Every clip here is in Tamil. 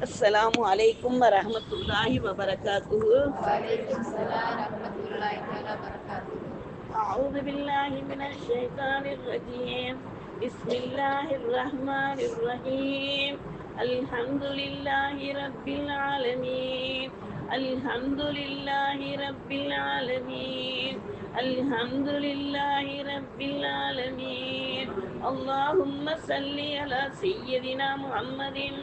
अस्सलामु अलैकुम वरहमतुल्लाहि वबरकातुहू। वालेकुम सलाम रहमतुल्लाहि तआला बरकातुहू। अऊज़ु बिल्लाहि मिनश शैतानिर रजीम। बिस्मिल्लाहिर रहमानिर रहीम। अल्हम्दुलिल्लाहि रब्बिल आलमीन। अल्हम्दुलिल्लाहि रब्बिल आलमीन। अल्हम्दुलिल्लाहि रब्बिल आलमीन। अल्लाहुम्मा सल्लि अला सय्यदिना मुहम्मदिन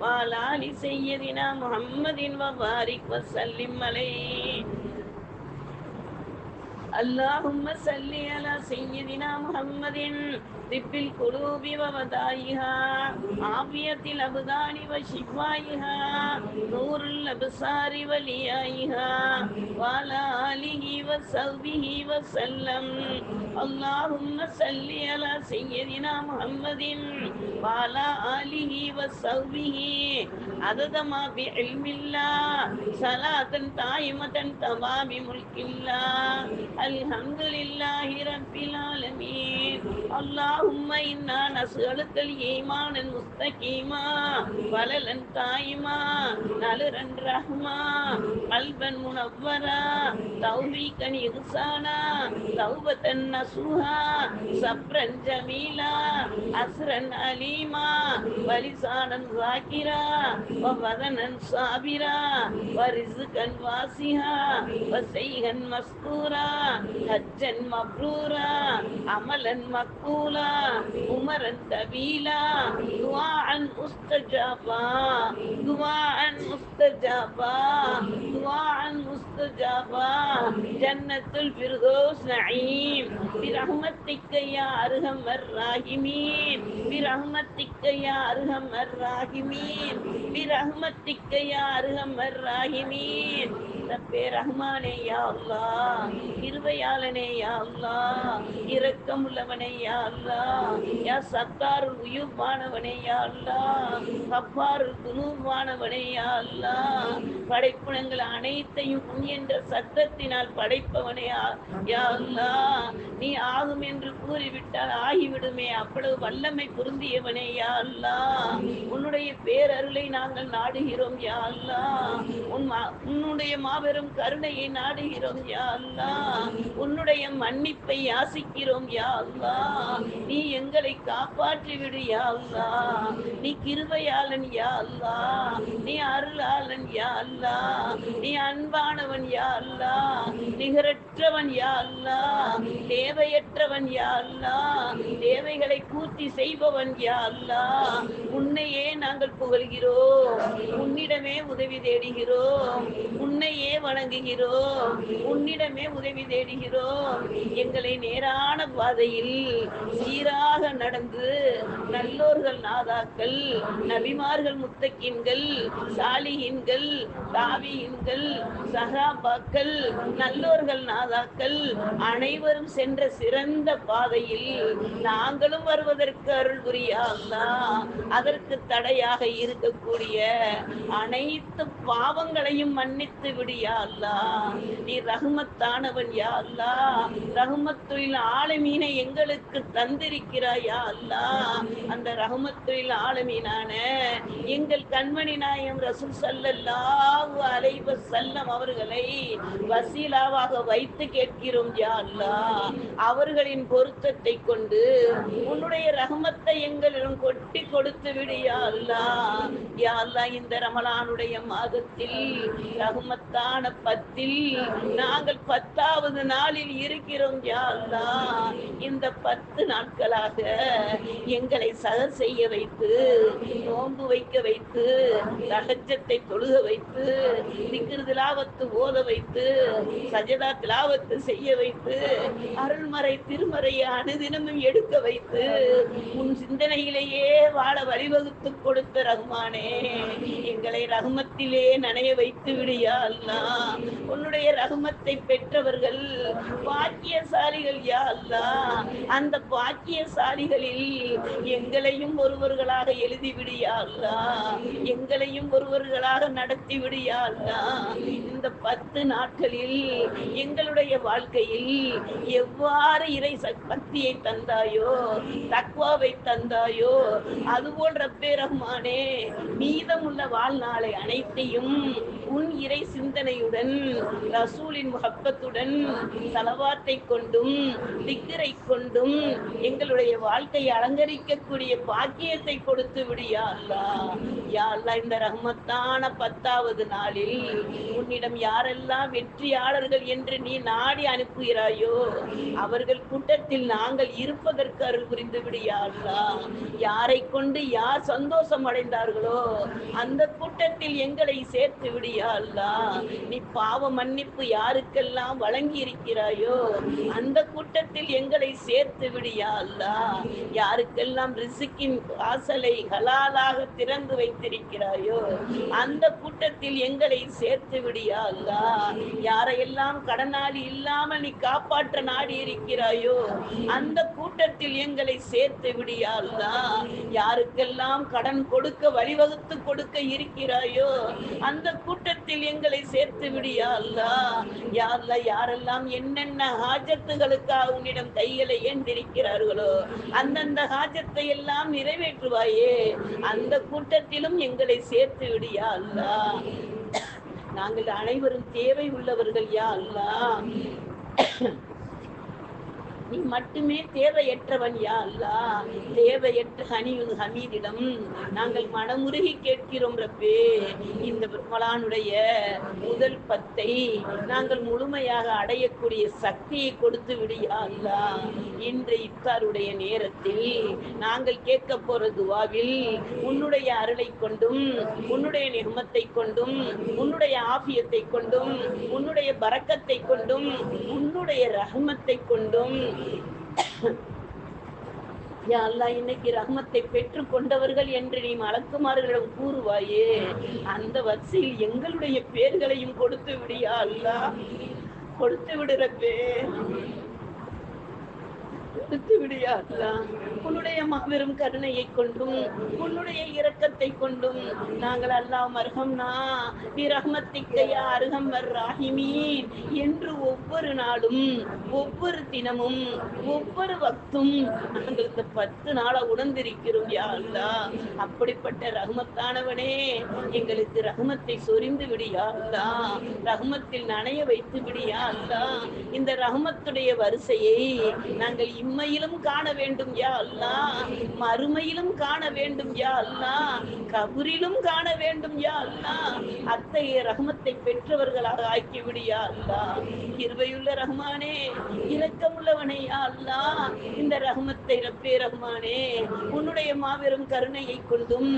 व अला आलि सय्यदिना मुहम्मदिन व बारिक व सल्लिम अलैहि। اللهم صل على سيدنا محمد طب القلوب وبدائها عافية الأبدان وشفائها نور الأبصار وليائها وعلى آله وصحبه وسلم. اللهم صل على سيدنا محمد وعلى آله وصحبه عدد ما بعلم الله صلاة دائمة تمام ملك الله. الحمد لله رب العالمين. اللهم إنا نسألك الإيمان المستقيما وللا قائما نلرا رحما قلبا منورا توفيقا إحسانا توبة نصوحا صبرا جميلا أسرا أليما ولسانا ذاكرا وبدنا صابرا ورزقا واسعا وسيئا مستورا حجا مبرورا عملا مقبولا عمرا طويلا دعاء مستجابا دعاء مستجابا دعاء مستجابا جنة الفردوس نعيم برحمتك يا أرحم الراحمين برحمتك يا أرحم الراحمين برحمتك يا أرحم الراحمين. ரப்பே ரஹ்மானே யா அல்லாஹ், கிருபையாளனே யா அல்லாஹ், இரக்கமுள்ளவனே யா அல்லாஹ், யா சத்தாருல் உயூபானவனே யா அல்லாஹ், கஃபாருல் துனூபானவனே யா அல்லாஹ், படைப்புணங்கள் அனைத்தையும் உன் என்ற சத்தத்தினால் படைப்பவனே யா அல்லாஹ். நீ ஆகும் என்று கூறிவிட்டால் ஆகிவிடுமே, அவ்வளவு வல்லமை பொருந்தியவனே யா அல்லாஹ். உன்னுடைய பேரருளை நாங்கள் நாடுகிறோம் யா அல்லாஹ். உன்னுடைய மாபெரும் கருணையை நாடுகிறோம் யா அல்லாஹ். உன்னுடைய மன்னிப்பை யாசிக்கிறோம் யா அல்லாஹ். நீ எங்களை காப்பாற்றி விடு யா அல்லாஹ். நீ கிருபையாளன் யா அல்லாஹ். நீ அருளாளன் யா அல்லாஹ். நீ அன்பானவன் யா அல்லாஹ். நிகரற்றவன் யா அல்லாஹ். தேவையற்றவன் யா அல்லாஹ். தேவைகளை பூர்த்தி செய்பவன் யா அல்லாஹ். உன்னையே நாங்கள் புகழ்கிறோம், உன்னிடமே உதவி தேடுகிறோம், உன்னையே வணங்குகிறோம், உன்னிடமே உதவி தேடுகிறோம். எங்களை நேரான பாதையில் சீராக நடந்து நல்லோர்கள் நாதாக்கள் நபிமார்கள் முத்தக்கின்கள் சாலிஹின்கள் தாபியின்கள் சஹாபாக்கள் நல்லோர்கள் நாதாக்கள் அனைவரும் சென்ற சிறந்த பாதையில் நாங்களும் வருவதற்கு அருள் புரியா அல்லாஹ். அதற்கு தடையாக இருக்கக்கூடிய அனைத்து பாவங்களையும் மன்னித்து விடியா அல்லாஹ். நீ ரஹ்மத்தானவன் யா அல்லாஹ். ரஹ்மத்துல் ஆலமீனை எங்களுக்கு தந்திருக்கிறாயா அல்லாஹ். அந்த ரஹ்மத்துல் ஆலமீனான எங்கள் கண்மணி நாயகம் ரசூல் ஸல்லல்லாஹு அலைஹி வஸல்லம் அவர்களை வசீலாவாக வைத்து கேட்கிறோம் யா அல்லாஹ். அவர்களின் பொருத்தத்தை கொண்டு உன்னுடைய ரஹ்மத்தை எங்களிடம் கொட்டி கொடுத்து விடு யா அல்லாஹ். யா அல்லாஹ், இந்த ரமலானுடைய மாதத்தில் ரஹ்மத்தான பத்தில் நாங்கள் 10வது நாளில் இருக்கிறோம் யா அல்லாஹ். இந்த 10 நாட்களாக எங்களை சகர் செய்ய வைத்து, நோன்பு வைக்க வைத்து, தஹஜ்ஜத்தை தொழுக வைத்து, திக்ர் திலாவத்து ஓத வைத்து, சஜதா திலாவத்து செய்ய வைத்து, அருள்மறை திருமறையை அனுதினமும் எடுக்க வைத்து, உன் சிந்தனையிலேயே வாழ வழிவகுத்து கொடுத்த ரஹ்மானே, எங்களை ரஹ்மத்திலே நனைய வைத்து விடியா அல்லாஹ். உன்னுடைய ரஹ்மத்தை பெற்றவர்கள் பாக்கியசாலிகள் யா அல்லாஹ். அந்த பாக்கியசாலிகளில் எங்களையும் ஒருவர்களாக எழுதி விடியா அல்லாஹ். எங்களையும் ஒருவர்களாக நடத்தி விடியா அல்லாஹ். இந்த 10 நாட்களில் எங்களுடைய வாழ்க்கையில் எவ்வாறு இறை பக்தியை தந்தாயோ, தக்வாவை தந்தாயோ, அதுபோல் ரப்பே ரஹ்மானே மீதம் மீதமுள்ள வாழ்நாளை அனைத்தையும் உன் இறை சிந்தனையுடன், ரசூலின் முஹப்பத்துடன், சலவாத்தை கொண்டும் திக்ரை கொண்டும் எங்களுடைய வாழ்க்கையை அலங்கரிக்கக்கூடிய பாக்கியத்தை கொடுத்து விடு யா அல்லாஹ். யா அல்லாஹ், இந்த ரஹ்மத்தான 10வது நாளில் உன்னிடம் யாரெல்லாம் வெற்றியாளர்கள் என்று நீ நாடி அனுப்புகிறாயோ அவர்கள் கூட்டத்தில் நாங்கள் இருப்பதற்கு அருள் புரிந்து விடு யா அல்லாஹ். யாரை கொண்டு யார் சந்தோஷம் அடைந்தார்களோ அந்த கூட்டத்தில் எங்களை சேர்த்து விடு யா அல்லாஹ். நீ பாவ மன்னிப்பு யாருக்கெல்லாம் வழங்கி இருக்கிறாயோ அந்த கூட்டத்தில் எங்களை சேர்த்து விடு யா அல்லாஹ். யாருக்கெல்லாம் ரிஸ்கின் வாசலை ஹலாலாக திறந்து வைத்திருக்கிறாயோ அந்த கூட்டத்தில் எங்களை சேர்த்து விடு யா அல்லாஹ். யாரையெல்லாம் கடனாளி இல்லாமல் நீ காப்பாற்ற நாடி இருக்கிறாயோ அந்த கூட்டத்தில் எங்களை சேர்த்து விடு யா அல்லாஹ். யாருக்கெல்லாம் கடன் கொடுக்க வழிவகுத்து கொடுக்க இருக்கிறாயோ அந்த கூட்டத்தில் எங்களை சேர்த்து விடு யா அல்லாஹ். யா அல்லாஹ், யாரெல்லாம் என்னென்ன ஹாஜத்துகளுக்காக உன்னிடம் கைகளை ஏந்திருக்கிறார்களோ அந்தந்த ஹாஜத்தை எல்லாம் நிறைவேற்றுவாயே அந்த கூட்டத்திலும் எங்களை சேர்த்து விடு யா அல்லாஹ். நாங்கள் அனைவரும் தேவை உள்ளவர்கள் யா அல்லாஹ். நீ மட்டுமே தேவையற்றவன் யா அல்லாஹ். தேவையற்ற ஹமீதிடம் நாங்கள் மனமுருகி கேட்கிறோம் ரப்பே. இந்த ரமலானுடைய முதல் 10ஐ நாங்கள் முழுமையாக அடையக்கூடிய சக்தியை கொடுத்து விடு யா அல்லாஹ். இன்று இஃப்தாருடைய நேரத்தில் நாங்கள் கேட்க போற துவாவில் உன்னுடைய அருளை கொண்டும் உன்னுடைய நிஹ்மத்தை கொண்டும் உன்னுடைய ஆஃபியத்தை கொண்டும் உன்னுடைய பரக்கத்தை கொண்டும் உன்னுடைய ரஹ்மத்தை கொண்டும் யா அல்லாஹ், இன்னைக்கு ரஹ்மத்தை பெற்று கொண்டவர்கள் என்று நீ மலக்குமார்களிடம் கூறுவாயே அந்த வரிசையில் எங்களுடைய பேர்களையும் கொடுத்து விடு யா அல்லாஹ். கொடுத்து விடுறப்பே, கொடுத்து விடு யா அல்லாஹ். உன்னுடைய மாபெரும் கருணையை கொண்டும் உன்னுடைய இரக்கத்தை கொண்டும் நாங்கள் அல்லாஹ் மர்ஹம்னா பி ரஹ்மத்திக்க யா அர்ஹமர் ராஹிமீன் என்று ஒவ்வொரு நாளும் ஒவ்வொரு தினமும் ஒவ்வொரு வக்தும் நாங்கள் இந்த 10 நாளா உணர்ந்திருக்கிறோம் யா அல்லாஹ். அப்படிப்பட்ட ரஹ்மத்தானவனே, எங்களுக்கு ரஹ்மத்தை சொரிந்து விடு யா அல்லாஹ். ரஹ்மத்தில் நனைய வைத்து விடு யா அல்லாஹ். இந்த ரஹ்மத்துடைய வரிசையை நாங்கள் இம்மையிலும் காண வேண்டும் யா அல்லாஹ், மறுமையிலும் காண வேண்டும் யா அல்லாஹ், கபரிலும் காண வேண்டும் யா அல்லாஹ். அத்தகைய ரஹ்மத்தை பெற்றவர்களாக ஆக்கிவிடு யா அல்லாஹ். கிருபையுள்ள ரஹ்மானே, இரக்கமுள்ளவனே யா அல்லாஹ். இந்த ரஹ்மத்தை ரப்பே ரஹ்மானே உன்னுடைய மாபெரும் கருணையை கொண்டும்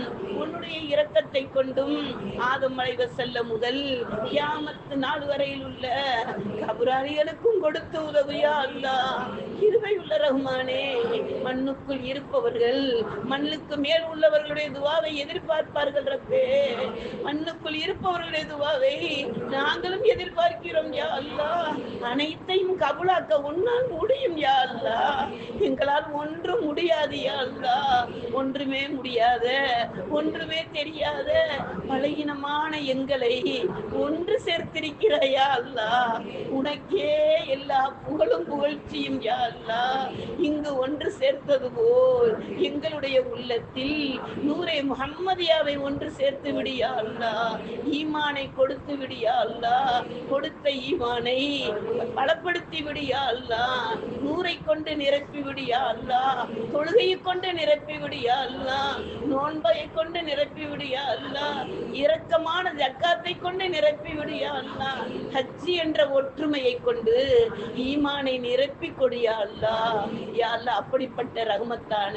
உன்னுடைய இரக்கத்தை கொண்டும் ஆதம் அலைஹிஸ்ஸலாம் முதல் கியாமத் நாள் வரையில் உள்ள கபராளிகளுக்கும் கொடுத்து உதவு யா அல்லாஹ். கிருபையுள்ள ரஹ்மானே, மண்ணுக்குள் இருப்பவர்கள் மண்ணுக்கு மேல் உள்ளவர்களுடைய துவாவை எதிர்பார்ப்பார்கள் ரப்பே. மண்ணுக்குள் இருப்பவர்களுடைய துவாவை நாங்களும் எதிர்பார்க்கிறோம் யா அல்லாஹ். அனைத்தையும் கபூலாக்க உன்னால் முடியும் யா அல்லாஹ். எங்களால் ஒன்றும் முடியாது யா அல்லாஹ். ஒன்றுமே முடியாத, ஒன்றுமே தெரியாத பலகீனமான எங்களை ஒன்று சேர்த்திருக்கிறாய் யா அல்லாஹ். உனக்கே எல்லா புகழும் புகழ்ச்சியும் யா அல்லாஹ். இங்கு ஒன்று சேர்த்தது போல் எங்களுடைய உள்ளத்தில் நூரே முஹம்மதியாவை ஒன்று சேர்த்து விடு யா அல்லாஹ். ஈமானை கொடுத்து விடு யா அல்லாஹ். கொடுத்த ஈமானை பலப்படுத்தி விடு யா அல்லாஹ். நூரை கொண்டு நிரப்பி விடு யா அல்லாஹ். தொழுகையை கொண்டு நிரப்பி விடு யா அல்லாஹ். நோன்பை கொண்டு நிரப்பி விடு யா அல்லாஹ். இரக்கமான ஜக்காத்தை கொண்டு நிரப்பி விடு யா அல்லாஹ். ஹஜ் என்ற ஒற்றுமையை கொண்டு ஈமானை நிரப்பி கொடு யா அல்லாஹ். யா அல்லாஹ், அப்படிப்பட்ட ரஹ்மத்தான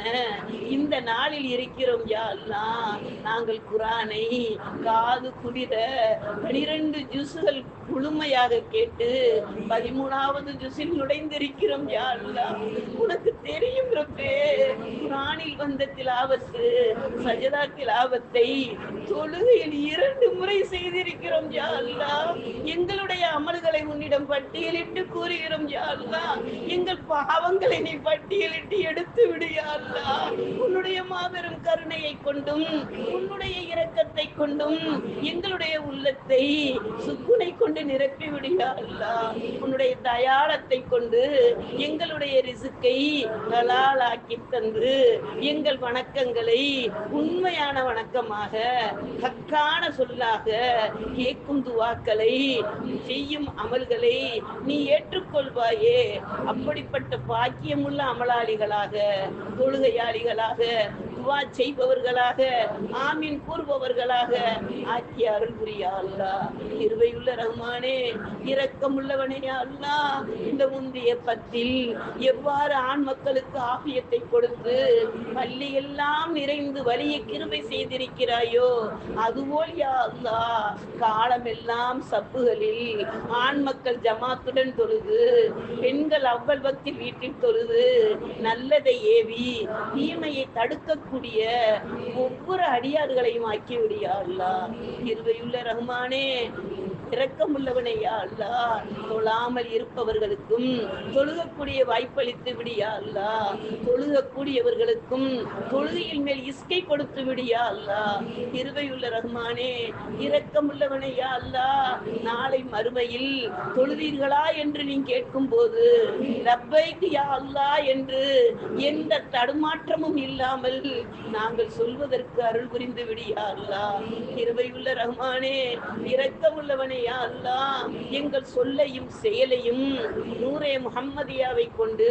இந்த நாளில் இருக்கிறோம் யா அல்லாஹ். நாங்கள் குர்ஆனை காது குளிர 12 ஜுஸ்கள் முழுமையாக கேட்டு 13வது ஜுஸில் நுழைந்திருக்கிறோம் யா அல்லாஹ். உனக்கு தெரியும் ரப்பே, குர்ஆனில் வந்த திலாவத்து சஜதா திலாவத்தை தொழுகையில் 2 முறை செய்திருக்கிறோம் யா அல்லாஹ். எங்களுடைய அமல்களை உன்னிடம் பட்டியலிட்டு கூறுகிறோம் யா அல்லாஹ். எங்கள் பாவங்களை நீ பட்டியலிட்டு எடுத்து விடு யா அல்லாஹ். உன்னுடைய மாபெரும் கருணையை கொண்டும் உன்னுடைய இரக்கத்தை கொண்டும் எங்களுடைய உள்ளத்தை சுக்குனை கொண்டு நிரப்பி விடியா அல்லாஹ். உன்னுடைய தயாளத்தை கொண்டு எங்களுடைய ரிசுக்கை ஹலாலாக்கி தந்து எங்கள் வணக்கங்களை உண்மையான வணக்கமாக ஹக்கான சொல்லாக கேட்கும் துவாக்களை செய்யும் அமல்களை நீ ஏற்றுக்கொள்வாயே. அப்படிப்பட்ட பாக்கியமுள்ள அமலாளிகளாக, தொழுகையாளிகளாக, துவா செய்பவர்களாக, ஆமீன் கூறுபவர்களாக ஆக்கிய அருள் புரியா அல்லாஹ். கிருபையுள்ள ரஹ்மானே, இரக்கமுள்ளவனே அல்லாஹ், இந்த முந்தைய பத்தில் எவ்வாறு ஆண் மக்களுக்கு ஆபியத்தை கொடுத்து பள்ளி எல்லாம் நிறைந்து வலிய கிருபை செய்திருக்கிறாயோ அதுபோல் யா அல்லாஹ் காலமெல்லாம் சப்புகளில் ஆண் மக்கள் ஜமாத்துடன் தொழுது, பெண்கள் அவ்வள் பக்தில் வீட்டில் தொழுது, நல்லதை ஏவி தீமையை தடுக்கக்கூடிய ஒவ்வொரு அடியார்களையும் ஆக்கிவிடியா அல்லாஹ். கிருபையுள்ள ரஹ்மானே, இரக்கமுள்ளவனே யா அல்லாஹ், தொழாமல் இருப்பவர்களுக்கும் தொழுகக்கூடிய வாய்ப்பளித்து விடியா அல்லாஹ். தொழுகக்கூடியவர்களுக்கும் தொழுகையின் மேல் இஸ்கை கொடுத்து விடியா அல்லாஹ். கிருபையுள்ள ரஹ்மானே, இரக்கமுள்ளவனே யா அல்லாஹ், நாளை மறுமையில் தொழுதீர்களா என்று நீ கேட்கும் போது லப்பைக்கு யா அல்லாஹ் என்று எந்த தடுமாற்றமும் இல்லாமல் நாங்கள் சொல்வதற்கு அருள் புரிந்து விடியா அல்லாஹ். கிருபையுள்ள ரஹ்மானே, இரக்கமுள்ளவனே யா அல்லாஹ், எங்கள் சொல்லையும் செயலையும் நூரே முஹம்மதியாவை கொண்டு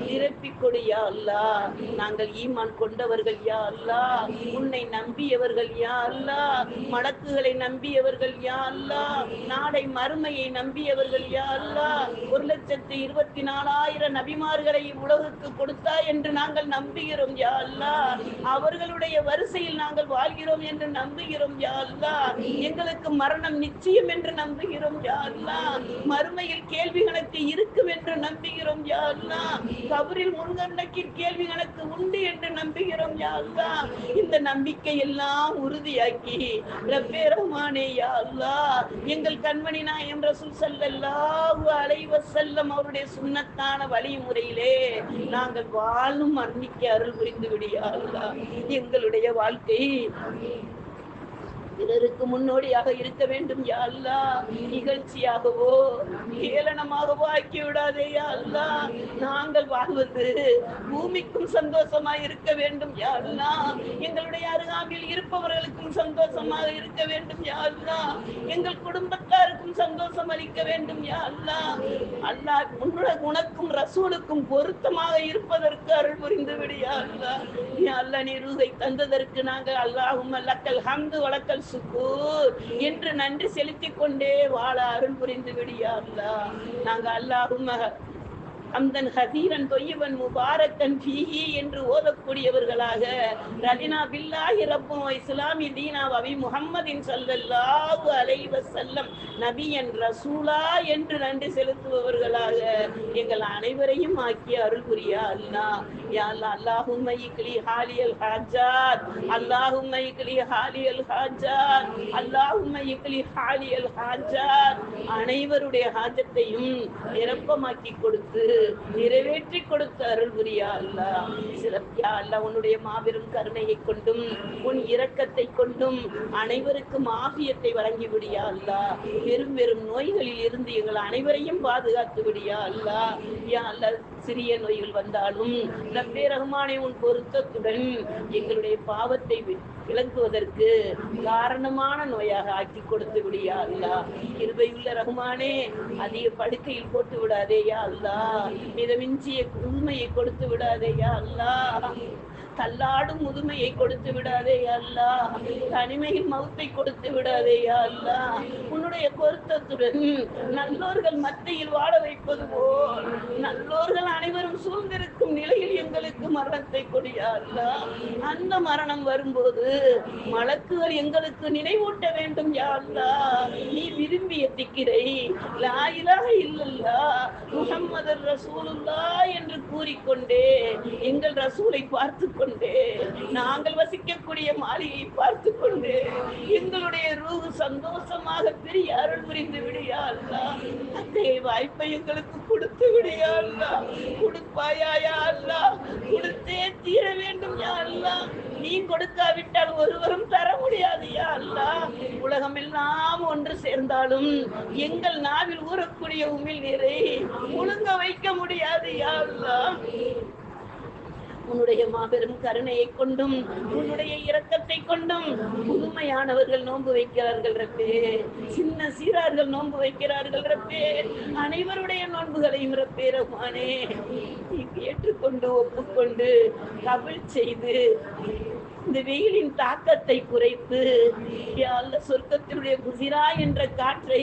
நிரப்பிக் கொடு யா அல்லாஹ். நாங்கள் ஈமான் கொண்டவர்கள் யா அல்லாஹ், உன்னை நம்பியவர்கள் யா அல்லாஹ், மலக்குகளை நம்பியவர்கள் யா அல்லாஹ், நாளை மறுமையை நம்பியவர்கள் யா அல்லாஹ். 1,24,000 நபிமார்களை உலகுக்கு கொடுத்தாய் என்று நாங்கள் நம்புகிறோம் யா அல்லாஹ். அவர்களுடைய வரிசையில் நாங்கள் வாழ்கிறோம் என்று நம்புகிறோம் யா அல்லாஹ். எங்களுக்கு மரணம் நிச்சயம் என்று நம்புகிறோம் யா அல்லாஹ். மறுமையில் கேள்வி கணக்கு இருக்கும் என்று நம்புகிறோம் யா அல்லாஹ். கபரில் முன்கணக்கில் கேள்வி கணக்கு உண்டு என்று நம்புகிறோம் யா அல்லாஹ். இந்த நம்பிக்கை எல்லாம் உறுதியாக்கி ரப்பே ரஹ்மானே யா அல்லாஹ், எங்கள் கண்மணி நாயகம் ரசூல் ஸல்லல்லாஹு அலைஹி வஸல்லம் அவருடைய சுன்னத்தான வழிமுறையிலே நாங்கள் வாழும் மரணிக்க அருள் புரிந்து விடியா அல்லாஹ். எங்களுடைய வாழ்க்கை பிறருக்கு முன்னோடியாக இருக்க வேண்டும் யா அல்லாஹ். நிகழ்ச்சியாகவோ ஏளனமாகவோ ஆக்கி விடாதே யா அல்லாஹ். நாங்கள் வாழ்வது பூமிக்கும் சந்தோஷமாக இருக்க வேண்டும் யா அல்லாஹ். எங்களுடைய அருகாமையில் இருப்பவர்களுக்கும் சந்தோஷமாக இருக்க வேண்டும் யா அல்லாஹ். எங்கள் குடும்பத்தாருக்கும் சந்தோஷம் அளிக்க வேண்டும் யா அல்லாஹ். அல்லாஹ் உனக்கும் ரசூலுக்கும் பொருத்தமாக இருப்பதற்கு அருள் புரிந்து விடு யா அல்லாஹ். யா அல்லாஹ், நீ ரூஹை தந்ததற்கு நாங்கள் அல்லாஹும்ம லக்கல் ஹம்து வலக்கல் சுக்கூர் என்று நன்றி செலுத்திக் கொண்டே வாழ அருள் புரிந்து விடியா அல்லாஹ். நாங்கள் அல்லாஹும்ம அம்தன் ஹதீரன் தொய்யவன் முபாரக்கன் ஃபீஹி என்று ஓதக்கூடியவர்களாக ரலினா பில்லாஹி ரப்பும் இஸ்லாமி தீனா வபி முஹம்மதின் ஸல்லல்லாஹு அலைஹி வஸல்லம் நபியன் ரசூலா என்று நன்றி செலுத்துபவர்களாக எங்கள் அனைவரையும் ஆக்கிய அருள் புரியா அல்லாஹ். யா அல்லாஹ், அல்லாஹும்ம இக்லி ஹாலியல் ஹாஜாத், அல்லாஹும்ம இக்லி ஹாலியல் ஹாஜாத், அல்லாஹும்ம இக்லி ஹாலியல் ஹாஜாத். அனைவருடைய ஹாஜத்தையும் நிரப்பமாக்கி கொடுத்து நிறைவேற்றி கொடுத்த அருள் புரியா அல்லாஹ். சிறப்பியா அல்லாஹ், உன்னுடைய மாபெரும் கருணையை கொண்டும் உன் இரக்கத்தை கொண்டும் அனைவருக்கும் ஆபியத்தை வழங்கி விடியா அல்லாஹ். பெரும் பெரும் நோய்களில் இருந்து எங்கள் அனைவரையும் பாதுகாத்து விடியா அல்லாஹ். யா அல்லாஹ், சிறிய நோய்கள் வந்தாலும் ரப்பே ரஹ்மானே உன் பொருத்தத்துடன் எங்களுடைய பாவத்தை விளங்குவதற்கு காரணமான நோயாக ஆக்கி கொடுத்து விடியா அல்லாஹ். கிருபையுள்ள ரஹ்மானே, அதிக படுக்கையில் போட்டு விடாதேயா அல்லாஹ். மிதமிஞ்சிய உண்மையை கொடுத்து விடாதேயா அல்லாஹ். தள்ளாடும் முதுமையை கொடுத்து விடாதே அல்லாஹ். தனிமையில் மௌத்தை கொடுத்து விடாதே அல்லாஹ். உன்னுடைய பொருத்தத்துடன் நல்லோர்கள் மத்தியில் வாழ வைப்பது போல் நல்லோர்கள் அனைவரும் சூழ்ந்திருக்கும் நிலையில் எங்களுக்கு மரணத்தை கொடியா அல்லாஹ். அந்த மரணம் வரும்போது மலக்குகள் எங்களுக்கு நினைவூட்ட வேண்டும் யா அல்லாஹ். நீ விரும்பிய திக்கிரை லா இலாஹ இல்லல்லாஹ் முஹம்மது ரசூலுல்லாஹ் என்று கூறிக்கொண்டே எங்கள் ரசூலை பார்த்து கொண்டே நாங்கள் வசிக்கக்கூடிய மாளிகையை பார்த்து கொண்டு எங்களுடைய ரூஹ் சந்தோஷமாக பெரிய அருள் புரிந்து விடியா அல்லாஹ். அத்தகைய வாய்ப்பை எங்களுக்கு கொடுத்து விடியா அல்லாஹ். கொடுப்பாயா யா அல்லாஹ். கொடுத்தே தீர வேண்டும் யா அல்லாஹ். நீ கொடுக்காவிட்டால் ஒருவரும் தர முடியாது யா அல்லாஹ். உலகமெல்லாம் ஒன்று சேர்ந்தாலும் எங்கள் நாவில் ஊறக்கூடிய உமிழ் நீரை முழுங்க வைக்க முடியாது யா அல்லாஹ். உன்னுடைய மாபெரும் கருணையை கொண்டும் உன்னுடைய இரக்கத்தை கொண்டும் புதுமையானவர்கள் நோன்பு வைக்கிறார்கள் ரப்பே, சின்ன சீரார்கள் நோன்பு வைக்கிறார்கள் ரப்பே. அனைவருடைய நோன்புகளையும் ரப்பே ரஹ்மானே ஏற்றுக்கொண்டு ஒப்புக்கொண்டு கபுல் செய்து இந்த வெயிலின் தாக்கத்தை குறைத்து யா அல்லாஹ் சொர்க்கத்தினுடைய புசிரா என்ற காற்றை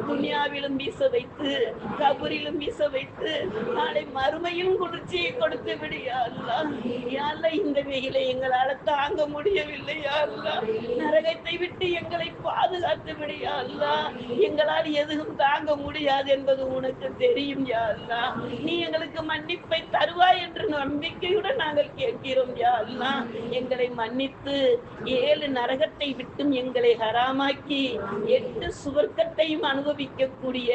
துன்யாவிலும் வீச வைத்து கபரிலும் வீச வைத்து நாளை மறுமையும் குளிர்ச்சியை கொடுத்து விடு யா அல்லாஹ். யா அல்லாஹ் இந்த வெயிலை எங்களால் தாங்க முடியவில்லை யா அல்லாஹ். நரகத்தை விட்டு எங்களை பாதுகாத்து விடு யா அல்லாஹ். எங்களால் எதுவும் தாங்க முடியாது என்பது உனக்கு தெரியும் யா அல்லாஹ். நீ எங்களுக்கு மன்னிப்பை தருவாய் என்ற நம்பிக்கையுடன் நாங்கள் கேட்கிறோம் யா அல்லாஹ். எங்களை மன்னித்து 7 நரகத்தை விட்டும் எங்களை ஹராமாக்கி 8 சுவர்க்கத்தையும் அனுபவிக்கக்கூடிய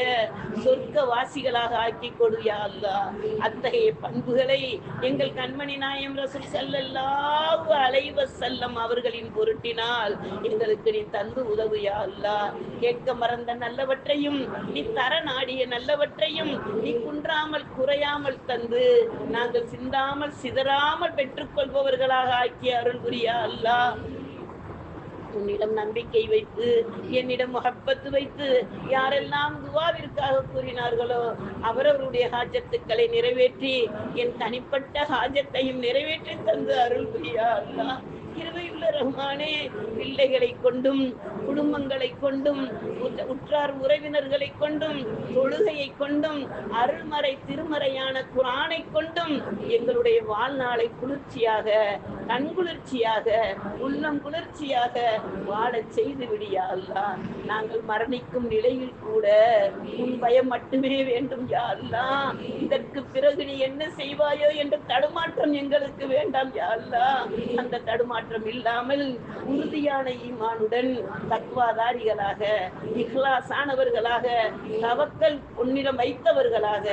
சொர்க்க வாசிகளாக ஆக்கி கொடு யா அல்லாஹ். அத்தகைய பண்புகளை எங்கள் கண்மணி நாயம் ரசூல் ஸல்லல்லாஹு அலைஹி வஸல்லம் அவர்களின் பொருட்டினால் எங்களுக்கு நீ தந்து உதவு யா அல்லாஹ். கேட்க மறந்த நல்லவற்றையும் நீ தர நாடிய நல்லவற்றையும் நீ குன்றாமல் குறையாமல் தந்து நாங்கள் சிந்தாமல் சிதறாமல் பெற்றுக்கொள்பவர்களாக ஆக்கி அருள் புரிய அல்லாஹ். உன்னிடம் நம்பிக்கை வைத்து என்னிடம் முஹப்பத்து வைத்து யாரெல்லாம் துவாவிற்காக கூறினார்களோ அவரவருடைய ஹாஜத்துக்களை நிறைவேற்றி என் தனிப்பட்ட ஹாஜத்தையும் நிறைவேற்றி தந்து அருள் புரியா அல்லாஹ். கிருபையுள்ள ரஹ்மானே, பிள்ளைகளை கொண்டும் குடும்பங்களை கொண்டும் உற்றார் உறவினர்களை கொண்டும் தொழுகையை கொண்டும் அருள்மறை திருமறையான குர்ஆனை கொண்டும் எங்களுடைய வாழ்நாளை குளிர்ச்சியாக கண்குளிர்ச்சியாக உள்ளம் குளிர்ச்சியாக வாழச் செய்து விடியா அல்லாஹ். நாங்கள் மரணிக்கும் நிலையில் கூட உன் பயம் மட்டுமே வேண்டும் யா அல்லாஹ். இதற்கு பிறகு நீ என்ன செய்வாயோ என்ற தடுமாற்றம் எங்களுக்கு வேண்டாம் யா அல்லாஹ். அந்த தடுமாற்றம் இல்லாமல் உறுதியான ஈமானுடன் தக்வாதாரிகளாக இஹ்லாஸானவர்களாக தவக்கல் உன்னிடம் வைத்தவர்களாக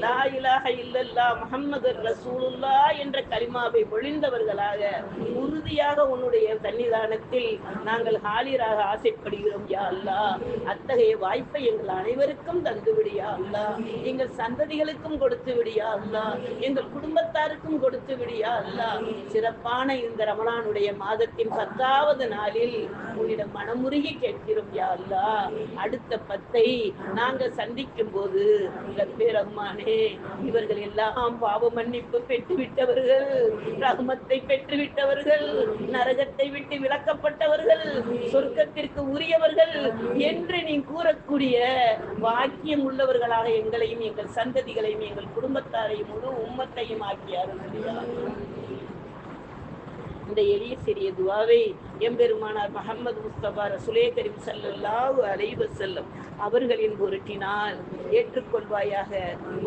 லா இலாஹ இல்லல்லாஹ் முஹம்மதுர் ரசூலுல்லாஹ் என்ற கலிமாவை பொழிந்தவர்களாக உறுதியாக உன்னுடைய சன்னிதானத்தில் நாங்கள் ஹாலிராக ஆசைப்படுகிறோம் யா அல்லாஹ். அத்தகைய வாய்ப்பை எங்கள் அனைவருக்கும் தந்துவிடு யா அல்லாஹ். எங்கள் சந்ததிகளுக்கும் கொடுத்து விடு யா அல்லாஹ். எங்கள் குடும்பத்தாருக்கும் கொடுத்து விடு யா அல்லாஹ். சிறப்பான இந்த ரமலானுடைய மாதத்தின் 10வது நாளில் உன்னிடம் மனமுருகி கேட்கிறோம் யா அல்லாஹ். அடுத்த 10ஐ நாங்கள் சந்திக்கும் போது ரப்பே ரஹ்மானே, இவர்கள் எல்லாம் பாவ மன்னிப்பு பெற்றுவிட்டவர்கள், ரஹ்மத்தை பெற்றுவிட்டவர்கள், நரகத்தை விட்டு விலக்கப்பட்டவர்கள், சொர்க்கத்திற்கு உரியவர்கள் என்று நீ கூறக்கூடிய வாக்கியம் உள்ளவர்களாக எங்களையும் எங்கள் சந்ததிகளையும் எங்கள் குடும்பத்தாரையும் முழு உம்மத்தையும் ஆக்கியார்கள். இந்த எளிய சிறிய துவாவை எம்பெருமானார் முஹம்மது முஸ்தபா ரசூலே கரீம் ஸல்லல்லாஹு அலைஹி வஸல்லம் அவர்களின் பொருட்டினால் ஏற்றுக்கொள்வாயாக,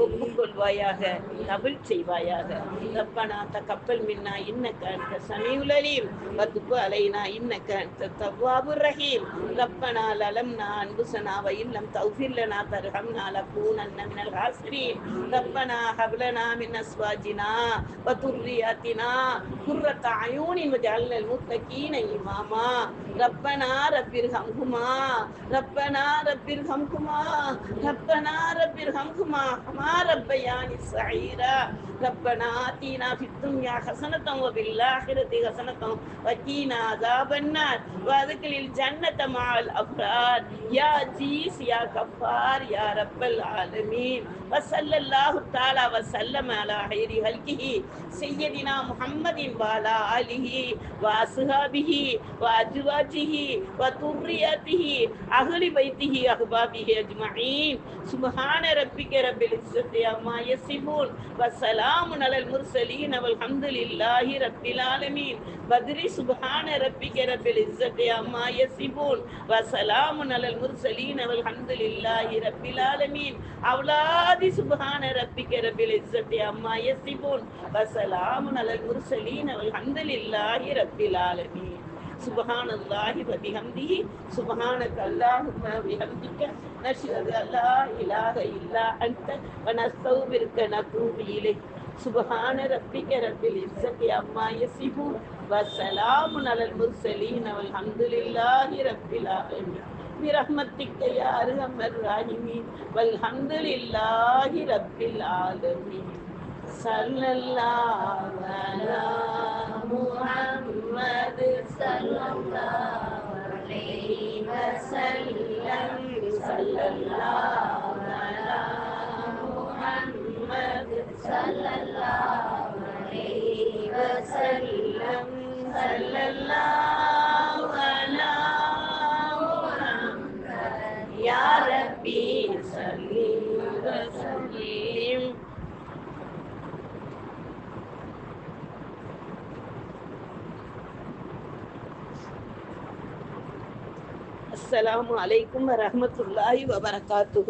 ஒப்புக்கொள்வாயாக, கபுல் செய்வாயாக. ரப்பனா தகப்பல் மின்னா இன்னக அன்த ஸமீஉல் அலீம் வதுப் அலைனா இன்னக அன்த தவ்வாபுர் ரஹீம். ரப்பனா லலம்னா அன்ஃபுஸனா வ இல்லம் தக்ஃபிர் லனா தர்ஹம்னா லகூனன்ன மினல் ஹாஸிரீன். ரப்பனா ஹப் லனா மின் அஸ்வாஜினா வ துர்ரியாத்தினா குர்ரத அயூனின் வஜஅல்னல் முத்தகீன இமாமா. ரப்பனா ரப்பிர்ஹம்ஹுமா ரப்பனா ரப்பிர்ஹம்ஹுமா ரப்பனா ரப்பிர்ஹம்ஹுமா கமா ரப்பயானி ஸகீரா. ரப்பனா ஆத்தினா ஃபித் துன்யா ஹஸனத்தன் வ ஃபில் ஆখিরাতি ஹஸனத்தன் வ கீனா அஸாபன்னார் வ அத்கிலில் ஜன்னத மஅல் அப்ரார் யா அஜீஸ் யா கஃபார் யா ரப்பல் ஆலமீன். வ ஸல்லல்லாஹு தஆலா வ ஸல்லம அலா ஹைரி ஹல்கிஹி சய்யிதினா முஹம்மதின் வ அலா ஆலிஹி வ அஸ்ஹாபிஹி வ அஜ்வாஜிஹி வ துர்ரியாத்திஹி அஹ்லி பைத்திஹி அஹ்பாபிஹி அஜ்மஈன். சுப்ஹான ரப்பிக ரப்பில் இஸ்ஸத்தி அம்மா யசிஃபூன் வ ஸலாமுன் அலல் முர்ஸலீன் வல்ஹம்துலில்லாஹி ரப்பில் ஆலமீன். பத்ரி சுப்ஹான ரப்பிக ரப்பில் இஸ்ஸத்தி அம்மா யசிஃபூன் வ ஸலாமுன் அலல் முர்ஸலீன் வல்ஹம்துலில்லாஹி ரப்பில் ஆலமீன். அவ்லாதி சுப்ஹான ரப்பிக ரப்பில் இஸ்ஸத்தி அம்மா யசிஃபூன் வ ஸலாமுன் அலல் முர்ஸலீன் வல்ஹம்துலில்லாஹி ரப்பில் ஆலமீன். சுப்ஹானல்லாஹி வ பிஹம்திஹி சுப்ஹானக அல்லாஹும்ம வ பிஹம்திக நஷ்ஹது அல்லா இலாஹ இல்லா அன்த வ நஸ்தக்ஃபிருக நதூபு இலைக். சுப்ஹான ரப்பிக ரப்பில் இஸ்ஸத்தி அம்மா யசிஃபூன் வஸ்ஸலாமுன் அலல் முர்ஸலீன் வல்ஹம்துலில்லாஹி ரப்பில் ஆலமீன் برحمتك يا أرحم الراحمين والحمد لله رب العالمين صلى الله على محمد صلى الله عليه وسلم صلى الله على محمد صلى الله عليه وسلم صلى الله على يا ربي صل وسلم. السلام عليكم ورحمة الله وبركاته.